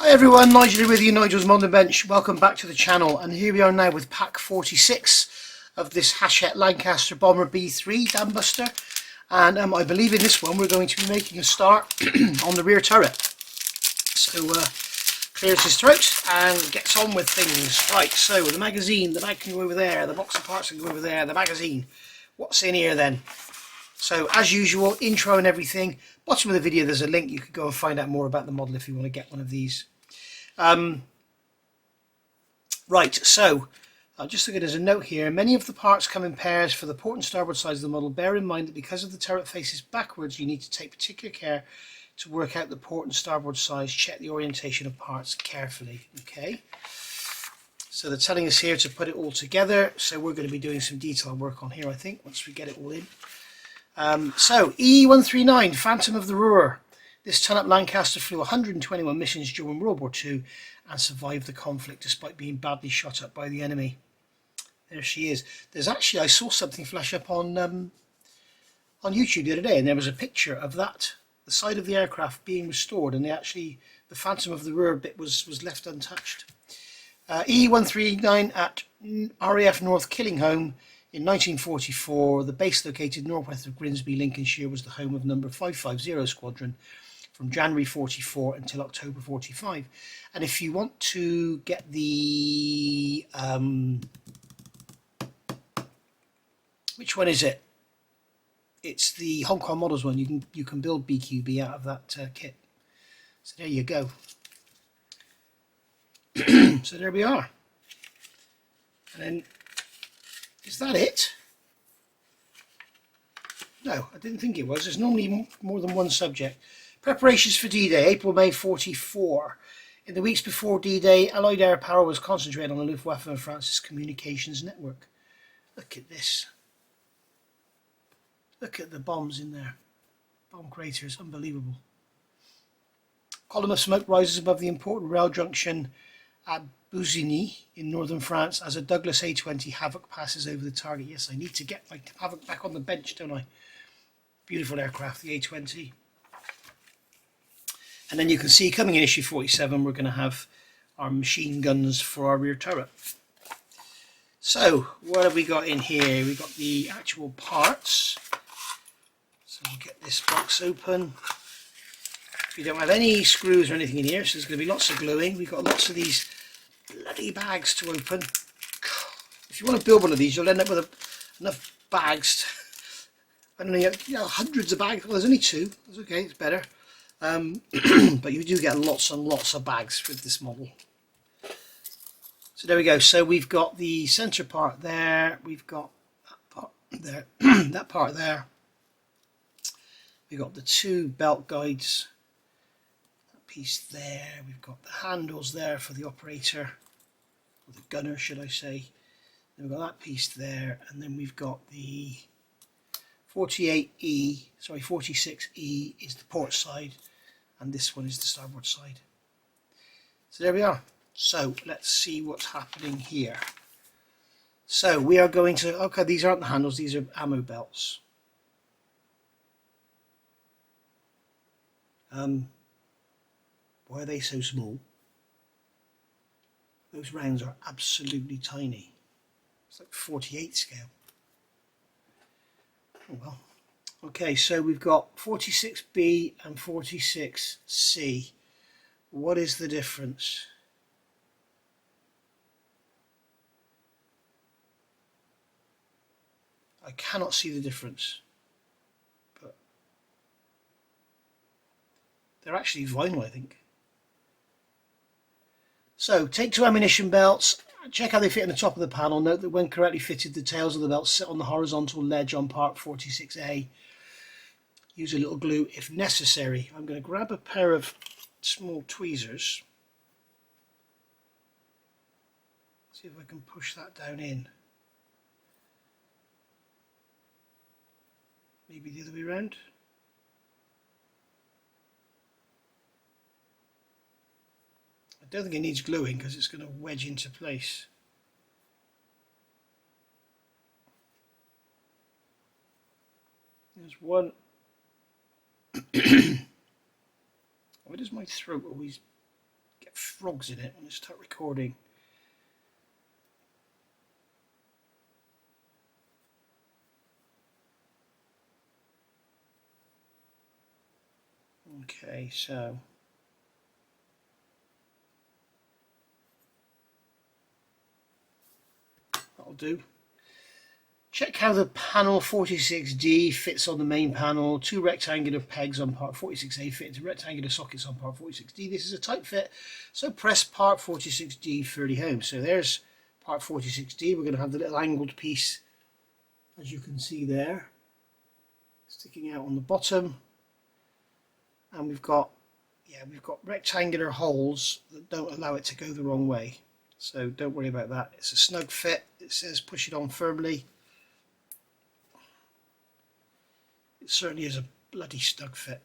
Hi everyone, Nigel with you, Nigel's Modern Bench. Welcome back to the channel, and here we are now with pack 46 of this Hachette Lancaster bomber B.III Dambuster, and I believe in this one we're going to be making a start on the rear turret. So clears his throat and gets on with things. Right, so the magazine, the bag can go over there, the box of parts can go over there, the magazine. What's in here then? So as usual, intro and everything. Bottom of the video there's a link, you could go and find out more about the model if you want to get one of these. Right, so I'll just look at as a note here. Many of the parts come in pairs for the port and starboard sides of the model. Bear in mind that because of the turret faces backwards, you need to take particular care to work out the port and starboard sides. Check the orientation of parts carefully. Okay, so they're telling us here to put it all together, so we're going to be doing some detail work on here, I think, once we get it all in. So E.139 Phantom of the Ruhr. This ton-up Lancaster flew 121 missions during World War II and survived the conflict despite being badly shot up by the enemy. There she is. There's actually, I saw something flash up on YouTube the other day, and there was a picture of that, the side of the aircraft being restored, and the Phantom of the Ruhr bit was left untouched. E.139 at RAF North Killingholme in 1944. The base located northwest of Grimsby, Lincolnshire, was the home of number 550 Squadron from January 44 until October 45. And if you want to get the which one is it? It's the Hong Kong Models one. You can build BQB out of that kit. So there you go. So there we are. And then, is that it? No, I didn't think it was. There's normally more than one subject. Preparations for D-Day, April-May 44. In the weeks before D-Day, Allied air power was concentrated on the Luftwaffe and France's communications network. Look at this. Look at the bombs in there. Bomb craters, unbelievable. Column of smoke rises above the important rail junction at Busigny in northern France as a Douglas A-20 Havoc passes over the target. Yes, I need to get my Havoc back on the bench, don't I? Beautiful aircraft, the A-20. And then you can see, coming in issue 47, we're going to have our machine guns for our rear turret. So, what have we got in here? We've got the actual parts. So we'll get this box open. We don't have any screws or anything in here, so there's going to be lots of gluing. We've got lots of these bloody bags to open. If you want to build one of these, you'll end up with enough bags. I don't know, you know, hundreds of bags. Well, there's only two. That's okay, it's better. But you do get lots and lots of bags with this model. So there we go. So we've got the center part there. We've got that part there. That part there. We've got the two belt guides. That piece there. We've got the handles there for the operator, or the gunner, should I say. Then we've got that piece there, and then we've got the 46E is the port side, and this one is the starboard side. So there we are. So let's see what's happening here. So we are going to, okay, these aren't the handles, these are ammo belts. Why are they so small? Those rounds are absolutely tiny. It's like 48 scale. Oh well. Okay, so we've got 46B and 46C. What is the difference? I cannot see the difference. But they're actually vinyl, I think. So, take two ammunition belts. Check how they fit in the top of the panel. Note that when correctly fitted, the tails of the belts sit on the horizontal ledge on part 46A. Use a little glue if necessary. I'm going to grab a pair of small tweezers. See if I can push that down in. Maybe the other way around. I don't think it needs gluing because it's going to wedge into place. There's one. Why does my throat always get frogs in it when I start recording. Okay, so that'll do. Check how the panel 46D fits on the main panel. Two rectangular pegs on part 46A fit into rectangular sockets on part 46D. This is a tight fit, so press part 46D 30 home. So there's part 46D. We're going to have the little angled piece, as you can see there, sticking out on the bottom. And we've got rectangular holes that don't allow it to go the wrong way. So don't worry about that. It's a snug fit. It says push it on firmly. It certainly is a bloody snug fit.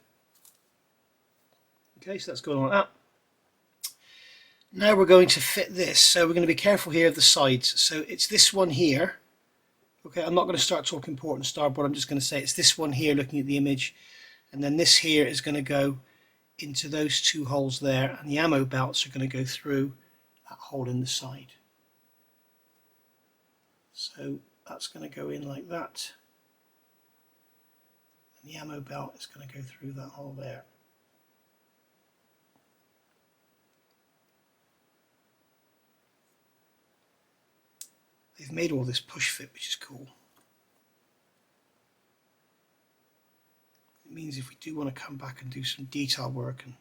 Okay, so that's going on like that. Now we're going to fit this. So we're going to be careful here of the sides. So it's this one here. Okay, I'm not going to start talking port and starboard. I'm just going to say it's this one here looking at the image. And then this here is going to go into those two holes there, and the ammo belts are going to go through that hole in the side. So that's going to go in like that, and the ammo belt is going to go through that hole there. They've made all this push fit, which is cool. It means if we do want to come back and do some detail work, and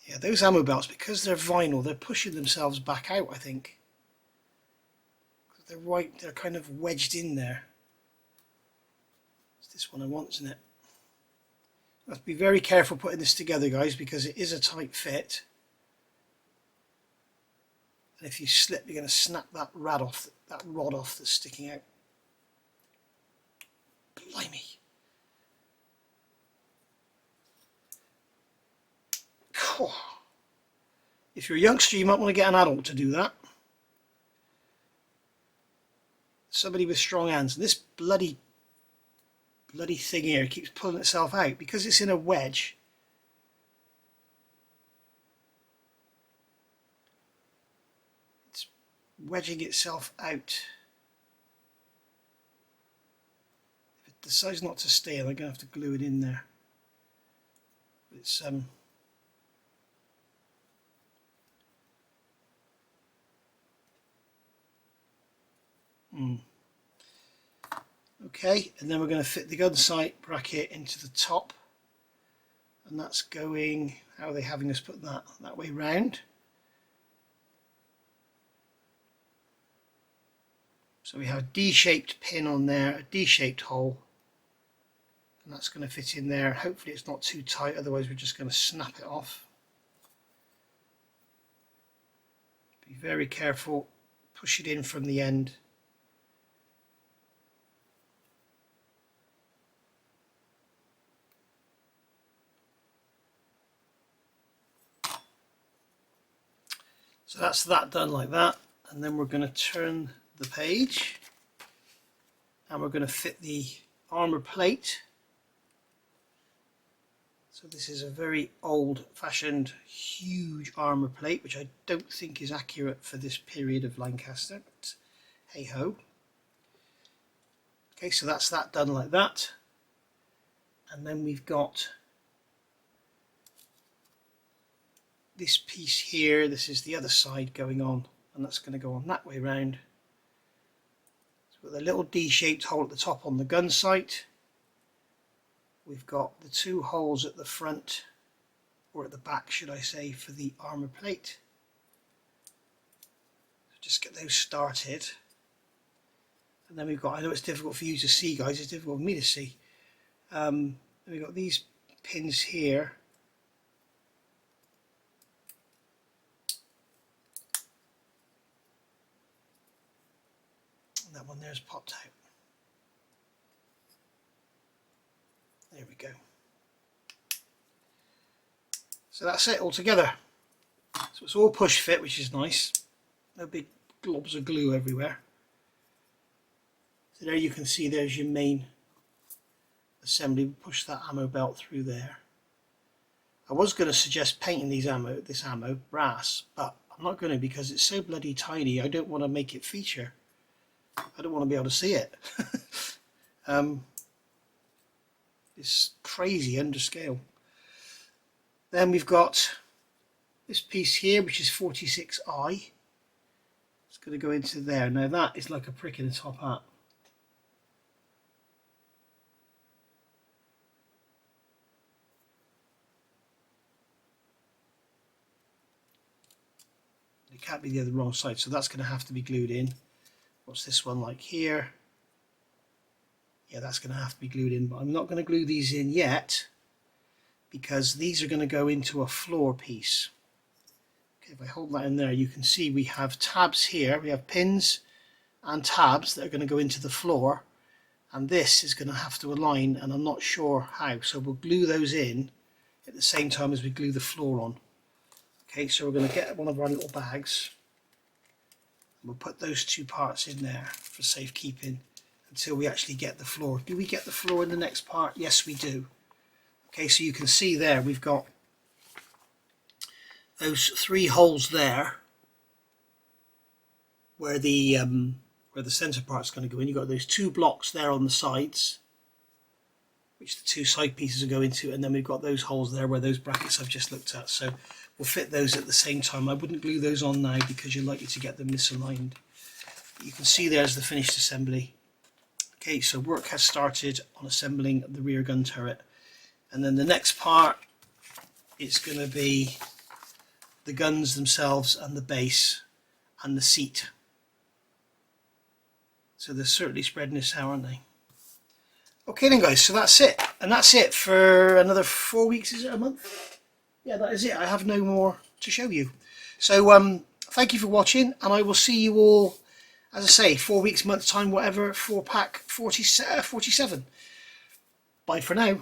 yeah, those ammo belts, because they're vinyl, they're pushing themselves back out, I think. They're kind of wedged in there. It's this one I want, isn't it? You have to be very careful putting this together, guys, because it is a tight fit. And if you slip, you're going to snap that rod off that's sticking out. Blimey. If you're a youngster, you might want to get an adult to do that. Somebody with strong hands. And this bloody thing here keeps pulling itself out because it's in a wedge. It's wedging itself out. If it decides not to stay, I'm going to have to glue it in there. It's Okay, and then we're going to fit the gun sight bracket into the top, and that's going, how are they having us put that way round? So we have a D-shaped pin on there, a D-shaped hole, and that's going to fit in there. Hopefully it's not too tight, otherwise we're just going to snap it off. Be very careful, push it in from the end. So that's that done like that, and then we're going to turn the page and we're going to fit the armor plate. So this is a very old-fashioned huge armor plate, which I don't think is accurate for this period of Lancaster, but hey ho. Okay, so that's that done like that, and then we've got this piece here. This is the other side going on, and that's going to go on that way round. So with a little D-shaped hole at the top on the gun sight, we've got the two holes at the front, or at the back should I say, for the armor plate. So just get those started, and then we've got, I know it's difficult for you to see, guys, it's difficult for me to see, then we've got these pins here. That one there's popped out. There we go. So that's it all together. So it's all push fit, which is nice. No big globs of glue everywhere. So there you can see there's your main assembly. Push that ammo belt through there. I was going to suggest painting this ammo brass, but I'm not going to because it's so bloody tiny. I don't want to make it feature. I don't want to be able to see it. It's crazy under scale. Then we've got this piece here, which is 46i. It's going to go into there. Now that is like a prick in the top hat. It can't be the other wrong side, so that's going to have to be glued in. What's this one like here? Yeah, that's going to have to be glued in, but I'm not going to glue these in yet because these are going to go into a floor piece. Okay, if I hold that in there, you can see we have tabs here. We have pins and tabs that are going to go into the floor, and this is going to have to align, and I'm not sure how. So we'll glue those in at the same time as we glue the floor on. Okay, so we're going to get one of our little bags. We'll put those two parts in there for safekeeping until we actually get the floor. Do we get the floor in the next part? Yes, we do. Okay, so you can see there we've got those 3 holes there where the center part's going to go in. You've got those 2 blocks there on the sides, which the 2 side pieces will go into, and then we've got those holes there where those brackets I've just looked at. So we'll fit those at the same time. I wouldn't glue those on now because you're likely to get them misaligned. But you can see there's the finished assembly. Okay, so work has started on assembling the rear gun turret, and then the next part is going to be the guns themselves and the base and the seat. So they're certainly spreading this out, aren't they? Okay then guys, so that's it, and that's it for another 4 weeks. Is it a month? Yeah, that is it. I have no more to show you. So thank you for watching, and I will see you all, as I say, 4 weeks, month time, whatever, for pack 47. Bye for now.